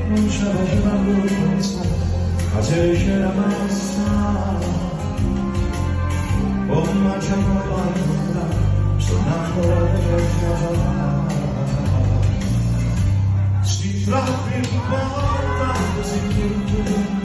non c'aveva l'urgenza, ma se c'era massa, come c'è una parola, sono ancora viaggiata. Si tratta di porta, si chiude